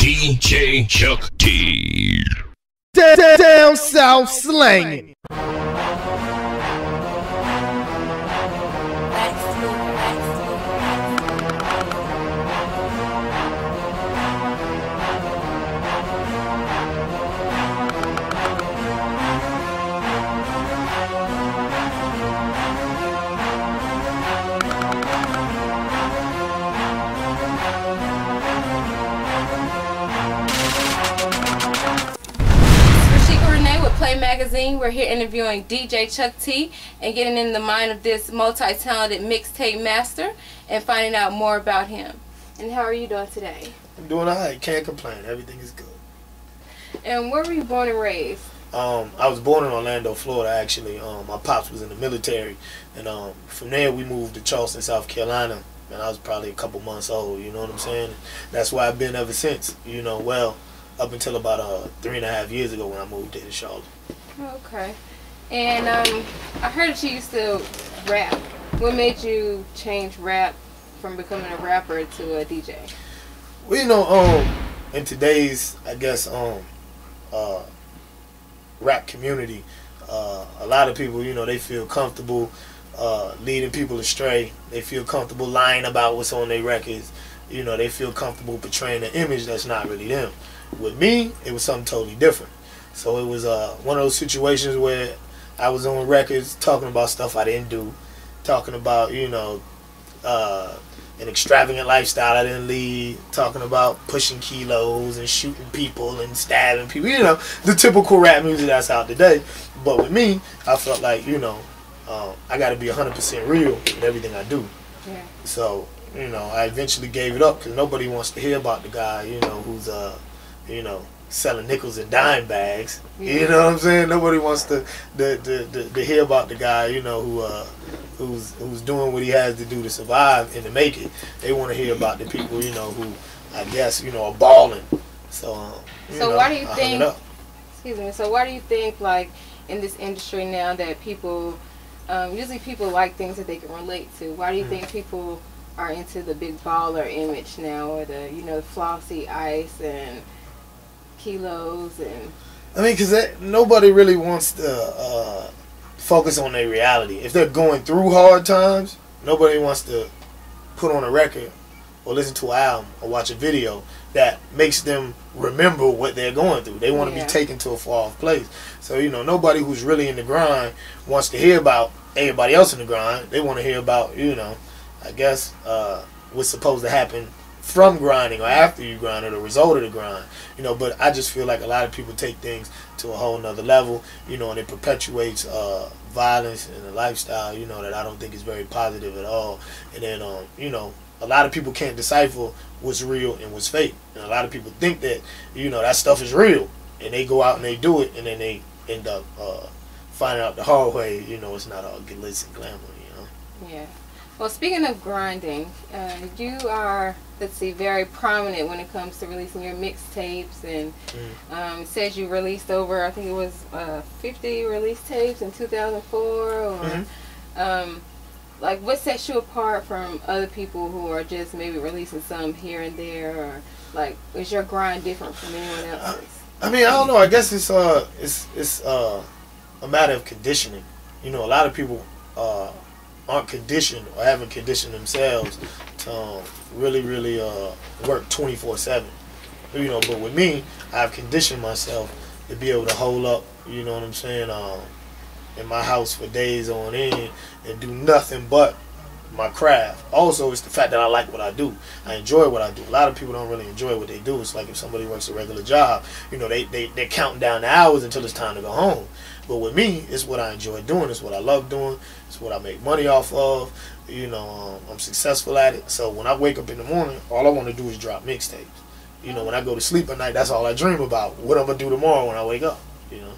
DJ Chuck T. Down south slanging. Reshika Renee with Magazyne. We're here interviewing DJ Chuck T and getting in the mind of this multi-talented mixtape master and finding out more about him. And how are you doing today? I'm doing alright. Can't complain. Everything is good. And where were you born and raised? I was born in Orlando, Florida, actually. My pops was in the military. And from there, we moved to Charleston, South Carolina. And I was probably a couple months old, you know what I'm saying? That's where I've been ever since, you know, well, up until about 3.5 years ago when I moved here to Charlotte. Okay. And I heard that you used to rap. What made you change rap from becoming a rapper to a DJ? Well, you know, in today's, I guess, rap community, a lot of people, you know, they feel comfortable leading people astray. They feel comfortable lying about what's on their records. You know, they feel comfortable portraying an image that's not really them. With me, it was something totally different. So it was one of those situations where I was on records talking about stuff I didn't do, talking about, you know, an extravagant lifestyle I didn't lead, talking about pushing kilos and shooting people and stabbing people, you know, the typical rap music that's out today. But with me, I felt like, you know, I got to be 100% real in everything I do. Yeah. So, you know, I eventually gave it up because nobody wants to hear about the guy, you know, who's, you know, selling nickels and dime bags. Yeah. You know what I'm saying? Nobody wants to hear about the guy, you know, who's doing what he has to do to survive and to make it. They want to hear about the people, you know, who I guess, you know, are balling. So, why do you think? Excuse me. So why do you think, like, in this industry now that people, usually people like things that they can relate to? Why do you think people are into the big baller image now, or the, you know, flossy ice and kilos and? I mean, because nobody really wants to focus on their reality. If they're going through hard times, nobody wants to put on a record or listen to an album or watch a video that makes them remember what they're going through. They want to be taken to a far off place. So, you know, nobody who's really in the grind wants to hear about everybody else in the grind. They want to hear about, you know, I guess what's supposed to happen from grinding or after you grind or the result of the grind, you know. But I just feel like a lot of people take things to a whole nother level, you know, and it perpetuates violence and a lifestyle, you know, that I don't think is very positive at all. And then, you know, a lot of people can't decipher what's real and what's fake. And a lot of people think that, you know, that stuff is real, and they go out and they do it, and then they end up finding out the hard way, you know, it's not all glitz and glamour, you know. Yeah. Well, speaking of grinding, you are, let's see, very prominent when it comes to releasing your mixtapes, and it says you released over, I think it was 50 release tapes in 2004, or like, what sets you apart from other people who are just maybe releasing some here and there, or like, is your grind different from anyone else's? I mean, I don't know. I guess it's a matter of conditioning. You know, a lot of people aren't conditioned or haven't conditioned themselves to really work 24/7. You know, but with me, I've conditioned myself to be able to hold up, you know what I'm saying, in my house for days on end and do nothing but my craft. Also, it's the fact that I like what I do. I enjoy what I do. A lot of people don't really enjoy what they do. It's like if somebody works a regular job, you know, they're counting down the hours until it's time to go home. But with me, it's what I enjoy doing. It's what I love doing. It's what I make money off of. You know, I'm successful at it. So when I wake up in the morning, all I want to do is drop mixtapes. You know, when I go to sleep at night, that's all I dream about. What I'm going to do tomorrow when I wake up, you know.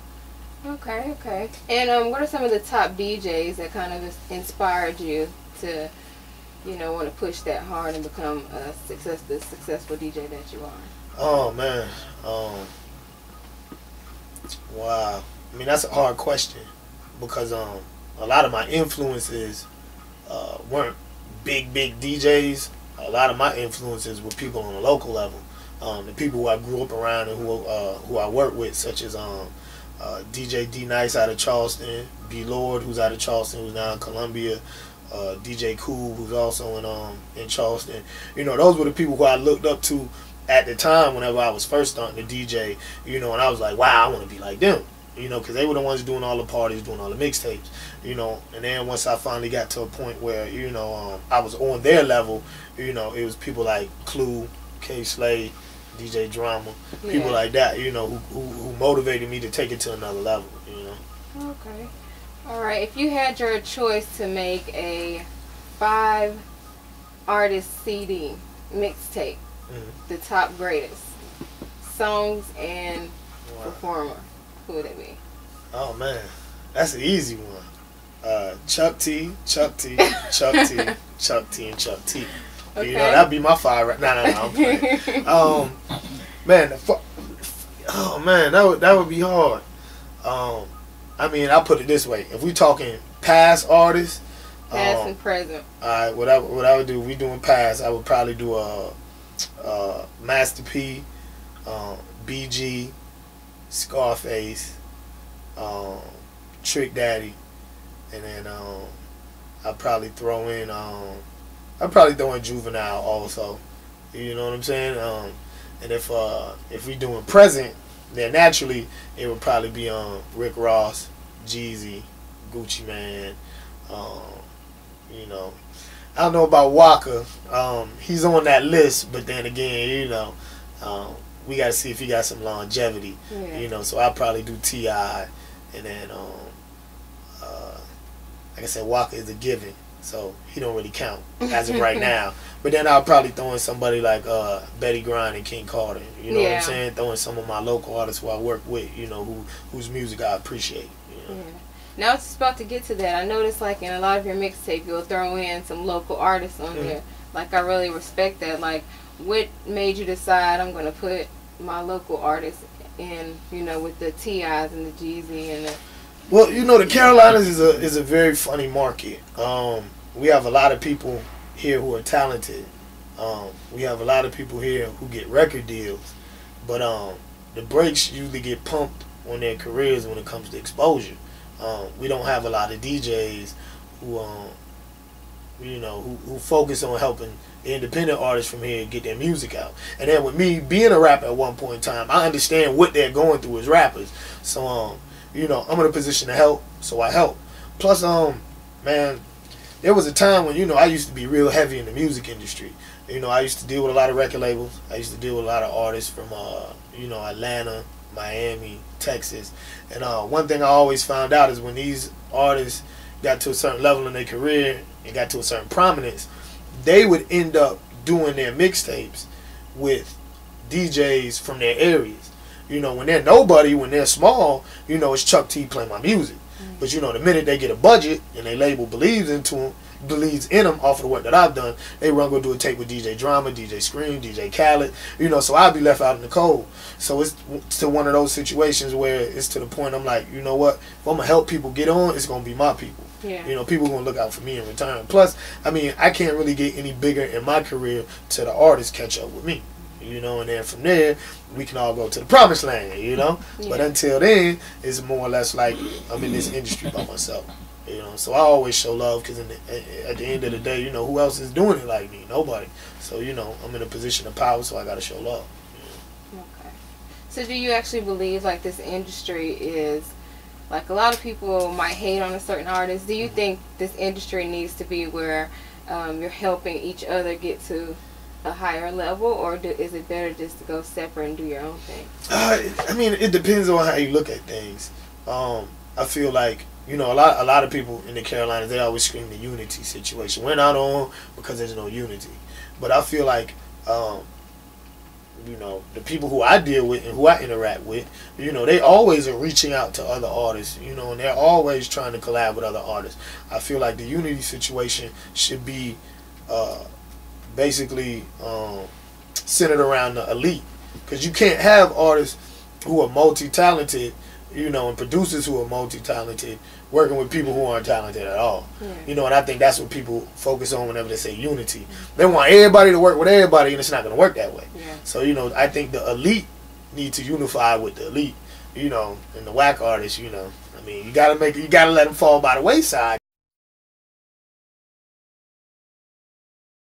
Okay, okay. And what are some of the top DJs that kind of inspired you to, you know, want to push that hard and become the successful DJ that you are? Oh, man. Wow. I mean, that's a hard question because a lot of my influences weren't big DJs. A lot of my influences were people on a local level. the people who I grew up around and who I work with, such as DJ D Nice out of Charleston, B Lord who's out of Charleston, who's now in Columbia, DJ Cool who's also in Charleston. You know, those were the people who I looked up to at the time whenever I was first starting to DJ. You know, and I was like, wow, I want to be like them. You know, because they were the ones doing all the parties, doing all the mixtapes. You know, and then once I finally got to a point where, you know, I was on their level, you know, it was people like Clue, K Slay, DJ Drama, people like that, you know, who motivated me to take it to another level, you know. Okay. All right. If you had your choice to make a 5-artist CD mixtape, the top greatest songs and performer, who would it be? Oh man, that's an easy one. Chuck T, Chuck T, Chuck T, Chuck T, and Chuck T. Okay. You know, that'd be my 5 right now. No, I'm playing. Man, oh man, that would be hard. I mean, I'll put it this way: if we talking past artists, past and present. Alright, what I would do, if we doing past, I would probably do Master P, BG, Scarface, Trick Daddy, and then I'd probably throw in Juvenile also. You know what I'm saying? And if we doing present, then naturally it would probably be Rick Ross, Jeezy, Gucci Man. You know, I don't know about Waka. He's on that list, but then again, you know, we got to see if he got some longevity. Yeah. You know, so I'll probably do T.I. and then like I said, Waka is a given, so he don't really count as of right now. But then I'll probably throw in somebody like Betty Grind and King Carter. You know what I'm saying? Throw in some of my local artists who I work with, you know, whose music I appreciate. You know? Now I was just about to get to that. I noticed like in a lot of your mixtape you'll throw in some local artists on there. Like I really respect that. Like what made you decide I'm gonna put my local artists in, you know, with the T.I.s and the Jeezy and the... Well, you know, the Carolinas is a very funny market. We have a lot of people here who are talented. We have a lot of people here who get record deals, but the brakes usually get pumped on their careers when it comes to exposure. We don't have a lot of DJs who you know, who focus on helping the independent artists from here get their music out. And then with me being a rapper at one point in time, I understand what they're going through as rappers. So you know, I'm in a position to help, so I help. Plus man, there was a time when, you know, I used to be real heavy in the music industry. You know, I used to deal with a lot of record labels. I used to deal with a lot of artists from you know, Atlanta, Miami, Texas. And one thing I always found out is when these artists got to a certain level in their career and got to a certain prominence, they would end up doing their mixtapes with DJs from their areas. You know, when they're nobody, when they're small, you know, it's Chuck T playing my music. But you know, the minute they get a budget and they label believes in them off of the work that I've done, they run go do a tape with DJ Drama, DJ Scream, DJ Khaled. You know, so I'll be left out in the cold. So it's to one of those situations where it's to the point I'm like, you know what? If I'm gonna help people get on, it's gonna be my people. Yeah. You know, people gonna look out for me in return. Plus, I mean, I can't really get any bigger in my career till the artists catch up with me. You know, and then from there we can all go to the promised land, you know. But until then, it's more or less like I'm in this industry by myself, you know. So I always show love because at the end of the day, you know, who else is doing it like me? Nobody. So, you know, I'm in a position of power, so I gotta show love. Okay. So do you actually believe like this industry is, like a lot of people might hate on a certain artist, do you think this industry needs to be where you're helping each other get to a higher level, or is it better just to go separate and do your own thing? I mean, it depends on how you look at things. I feel like, you know, a lot of people in the Carolinas, they always scream the unity situation. We're not on because there's no unity. But I feel like, you know, the people who I deal with and who I interact with, you know, they always are reaching out to other artists, you know, and they're always trying to collab with other artists. I feel like the unity situation should be basically centered around the elite, because you can't have artists who are multi-talented, you know, and producers who are multi-talented working with people who aren't talented at all. You know, and I think that's what people focus on whenever they say unity. They want everybody to work with everybody, and it's not going to work that way. So, you know, I think the elite need to unify with the elite, you know, and the whack artists, you know. I mean, you gotta let them fall by the wayside.